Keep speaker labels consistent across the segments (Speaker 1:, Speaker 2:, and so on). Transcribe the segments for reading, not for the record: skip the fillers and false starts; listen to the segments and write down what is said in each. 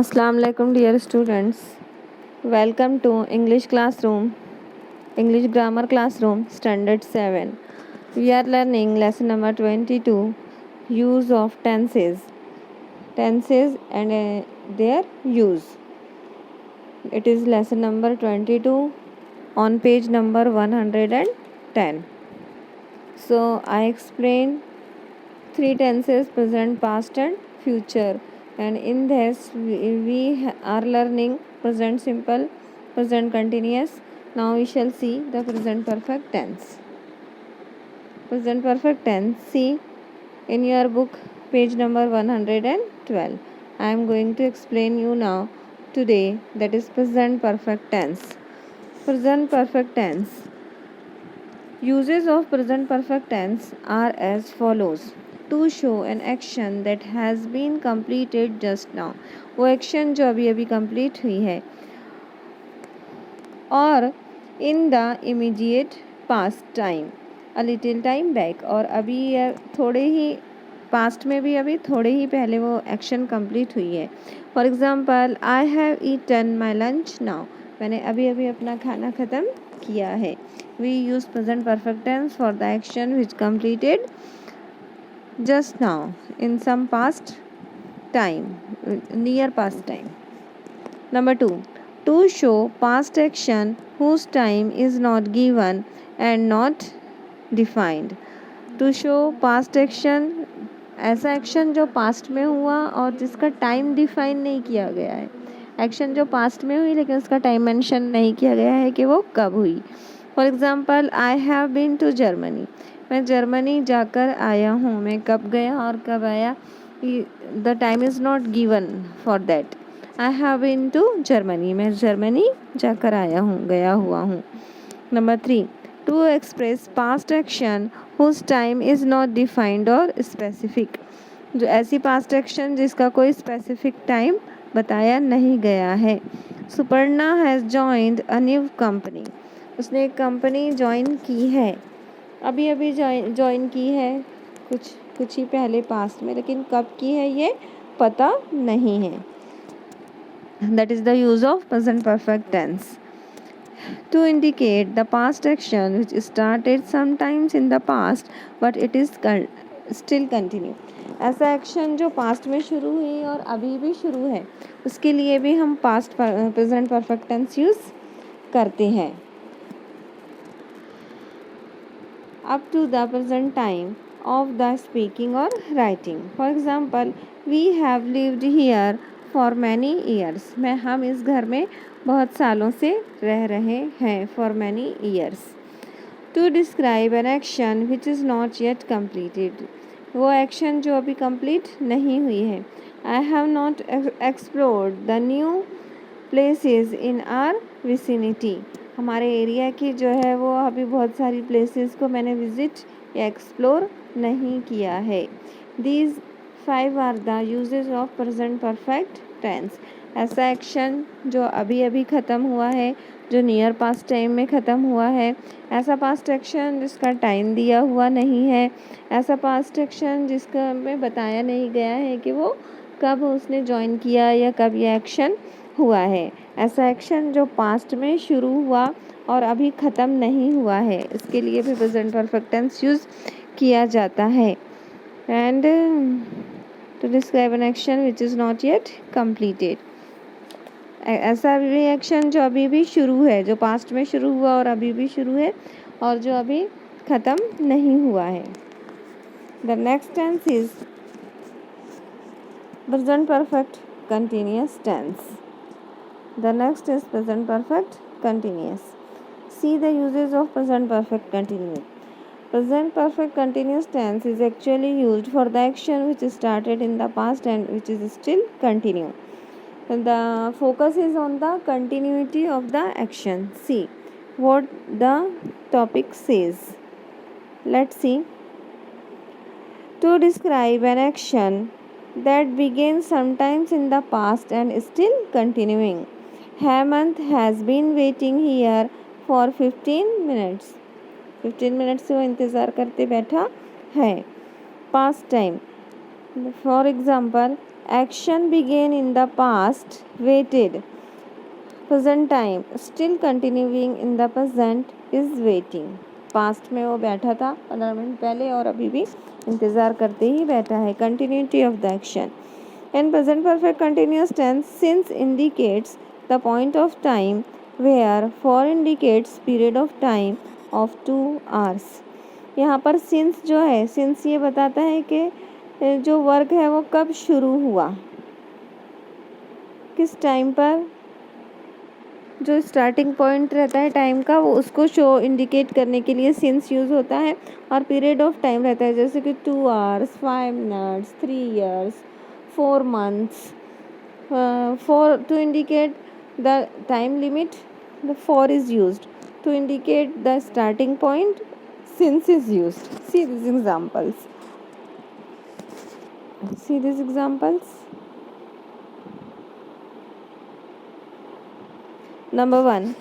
Speaker 1: Assalamu alaikum dear students. Welcome to English classroom, English grammar classroom standard 7. We are learning lesson number 22, use of tenses. Tenses and their use. It is lesson number 22 on page number 110. So I explained three tenses: present, past and future, and in this we are learning present simple, present continuous. Now we shall see the present perfect tense. Present perfect tense, see in your book page number 112. I am going to explain you now today, that is present perfect tense. Present perfect tense. Uses of present perfect tense are as follows: to show an action that has been completed just now, वो action जो अभी अभी complete हुई है, और in the immediate past time, a little time back, और अभी थोड़े ही पास्ट में भी अभी थोड़े ही पहले वो एक्शन कंप्लीट हुई है. For example, I have eaten my lunch now, मैंने अभी अभी अपना खाना ख़त्म किया है. We use present perfect tense for the action which completed just now in some past time, near past time. Number 2, to show past action whose time is not given and not defined. To show past action, ऐसा action जो past में हुआ और जिसका time define नहीं किया गया है. एक्शन जो पास्ट में हुई लेकिन उसका टाइम मेंशन नहीं किया गया है कि वो कब हुई. For example, I have been to Germany, मैं जर्मनी जाकर आया हूँ. मैं कब गया और कब आया, the time is not given for that. I have been to Germany, मैं जर्मनी जाकर आया हूँ, गया हुआ हूँ. Number 3, to express past action whose time is not defined और स्पेसिफिक, जो ऐसी पास्ट एक्शन जिसका कोई स्पेसिफिक टाइम बताया नहीं गया है. Suparna has joined a new company, उसने एक कंपनी ज्वाइन की है, अभी अभी ज्वाइन की है, कुछ ही पहले पास्ट में, लेकिन कब की है ये पता नहीं है. That is the use of present perfect tense. To indicate the past action which started sometimes in the past but it is still continue, ऐसा एक्शन जो पास्ट में शुरू हुई और अभी भी शुरू है, उसके लिए भी हम past present perfect tense use करते हैं. Up to the present time of the speaking or writing. For example, we have lived here for many years. हम इस घर में बहुत सालों से रह रहे हैं. For many years. To describe an action which is not yet completed. वो एक्शन जो अभी कंप्लीट नहीं हुई है. I have not explored the new places in our vicinity. हमारे एरिया की जो है वो अभी बहुत सारी प्लेसेस को मैंने विज़िट या एक्सप्लोर नहीं किया है. These 5 are the uses of present perfect tense. ऐसा एक्शन जो अभी अभी ख़त्म हुआ है, जो नियर पास्ट टाइम में ख़त्म हुआ है, ऐसा पास्ट एक्शन जिसका टाइम दिया हुआ नहीं है, ऐसा पास्ट एक्शन जिसका में बताया नहीं गया है कि वो कब उसने ज्वाइन किया या कब यह एक्शन हुआ है, ऐसा एक्शन जो पास्ट में शुरू हुआ और अभी ख़त्म नहीं हुआ है, इसके लिए भी प्रेजेंट परफेक्ट टेंस यूज़ किया जाता है. And to describe an action which is not yet completed, ऐसा भी एक्शन जो अभी भी शुरू है, जो पास्ट में शुरू हुआ और अभी भी शुरू है और जो अभी ख़त्म नहीं हुआ है. The next tense is present perfect continuous tense. The next is present perfect continuous. See the uses of present perfect continuous. Present perfect continuous tense is actually used for the action which started in the past and which is still continue. The focus is on the continuity of the action. See what the topic says. Let's see. To describe an action that began sometimes in the past and still continuing. Hemant has been waiting here for 15 minutes. 15 minutes से वो इंतज़ार करते बैठा है. Past time. For example, action began in the past, waited. Present time still continuing in the present is waiting. Past में वो बैठा था 15 मिनट पहले और अभी भी इंतज़ार करते ही बैठा है. Continuity of the action. In present perfect continuous tense, since indicates the point of time where for indicates period of time of 2 hours. यहाँ पर since जो है, since ये बताता है कि जो वर्क है वो कब शुरू हुआ, किस टाइम पर, जो स्टार्टिंग पॉइंट रहता है टाइम का वो उसको शो इंडिकेट करने के लिए सिंस यूज़ होता है. और पीरियड ऑफ टाइम रहता है जैसे कि 2 hours, 5 minutes, 3 years, 4 months. For to indicate the time limit, the for is used. To indicate the starting point, since is used. See these examples. See these examples. Number 1.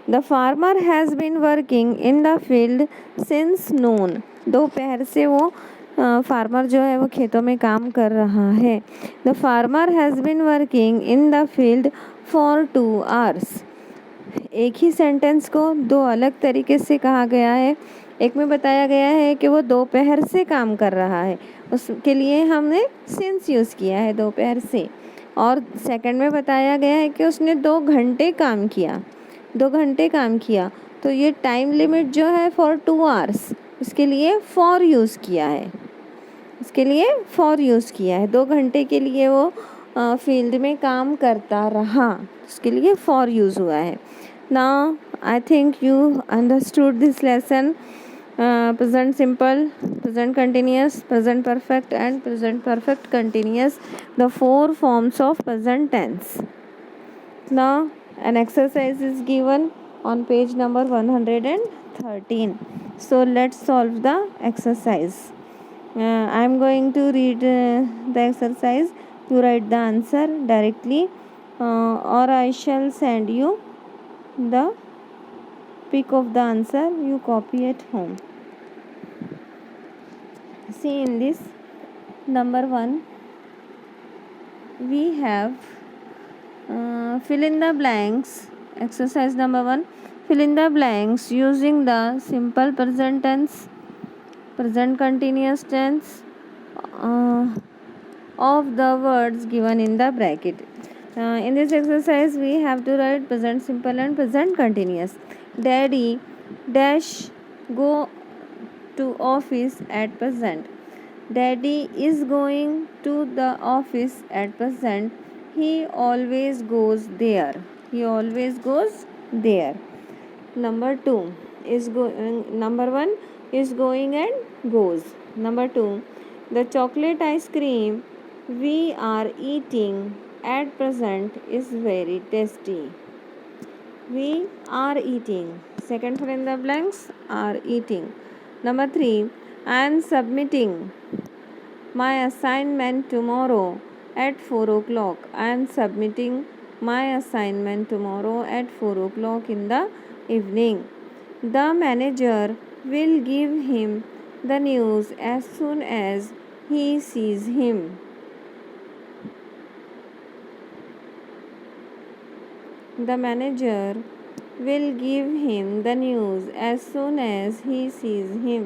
Speaker 1: The farmer has been working in the field since noon. दोपहर से वो farmer जो है वो खेतों में काम कर रहा है. The farmer has been working in the field for 2 hours. एक ही सेंटेंस को दो अलग तरीके से कहा गया है. एक में बताया गया है कि वो दोपहर से काम कर रहा है, उसके लिए हमने सिंस यूज़ किया है दोपहर से. और सेकंड में बताया गया है कि उसने 2 घंटे काम किया, 2 घंटे काम किया. तो ये टाइम लिमिट जो है फॉर 2 hours, इसके लिए फॉर यूज़ किया है, इसके लिए फॉर यूज़ किया है. 2 घंटे के लिए वो फील्ड में काम करता रहा, उसके लिए फॉर यूज़ हुआ है. Now I think you understood this lesson. Present simple, present continuous, present perfect and present perfect continuous, the 4 forms of present tense. Now an exercise is given on page number 113. So let's solve the exercise. I am going to read the exercise. You write the answer directly or I shall send you the pic of the answer. You copy at home. See in this number 1 we have fill in the blanks. Exercise number 1, fill in the blanks using the simple present tense, present continuous tense of the words given in the bracket. In this exercise we have to write present simple and present continuous. Daddy dash go to office at present. Daddy is going to the office at present. He always goes there. He always goes there. Number 2 is number 1 is going and goes. Number 2, the chocolate ice cream we are eating at present is very tasty. We are eating. Second fill in the blanks, are eating. Number 3, I am submitting my assignment tomorrow at 4 o'clock. I am submitting my assignment tomorrow at 4 o'clock in the evening. The manager will give him the news as soon as he sees him. The manager will give him the news as soon as he sees him.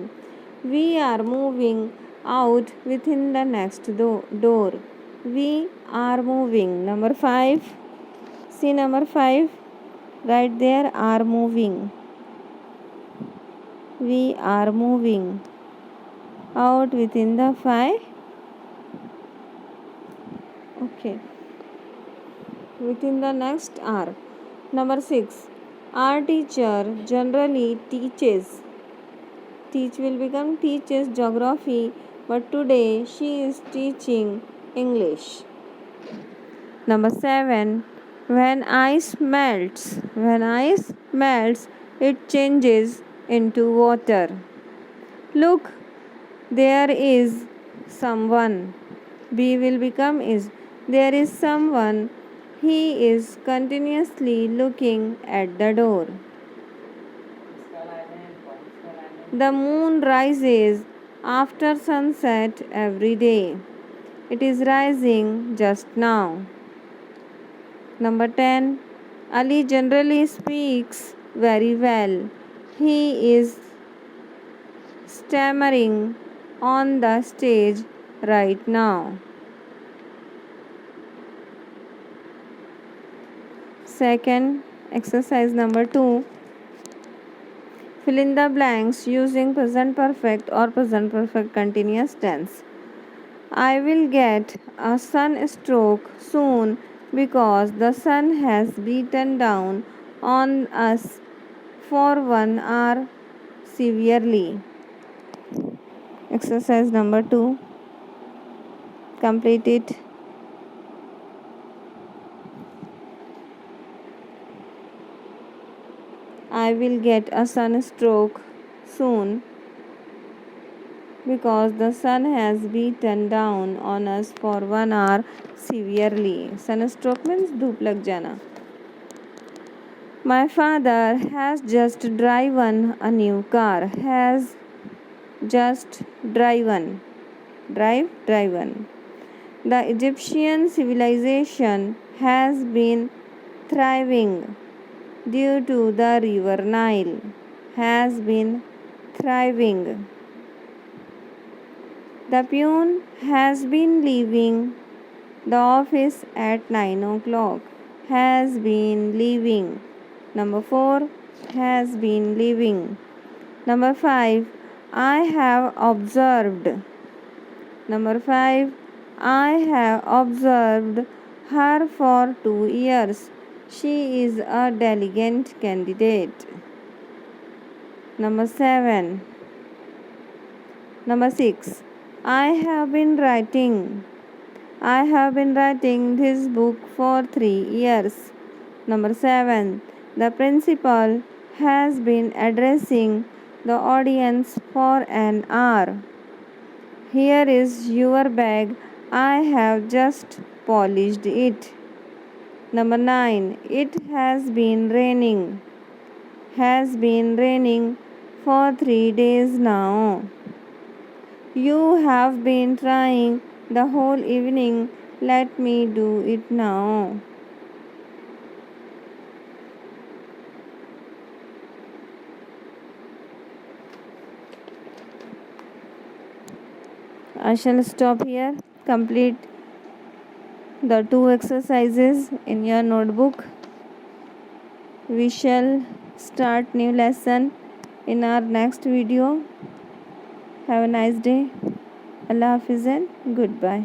Speaker 1: We are moving out within the next door. We are moving. Number 5. See number 5. Right there, are moving. We are moving out within the 5. Okay. Within the next hour. Number 6. Our teacher generally teaches. Teach will become teaches geography, but today she is teaching English. Number 7. When ice melts, it changes into water. Look, there is someone. B will become is. There is someone. He is continuously looking at the door. The moon rises after sunset every day. It is rising just now. Number 10. Ali generally speaks very well. He is stammering on the stage right now. Second, exercise number 2. Fill in the blanks using present perfect or present perfect continuous tense. I will get a sunstroke soon because the sun has beaten down on us for 1 hour severely. Exercise number 2. Complete it. I will get a sunstroke soon because the sun has beaten down on us for 1 hour severely. Sunstroke means धूप लग जाना. My father has just driven a new car. Has just driven. Driven. The Egyptian civilization has been thriving due to the river Nile. Has been thriving. The peon has been leaving the office at 9 o'clock. Has been leaving. Number 4. Has been leaving. Number 5. I have observed. Number 5. I have observed her for 2 years. She is a diligent candidate. Number 7. Number 6. I have been writing this book for 3 years. Number 7. The principal has been addressing the audience for an hour. Here is your bag. I have just polished it. Number 9. It has been raining. Has been raining for 3 days now. You have been trying the whole evening. Let me do it now. I shall stop here. Complete the 2 exercises in your notebook. We shall start new lesson in our next video. Have a nice day. Allah Hafiz and goodbye.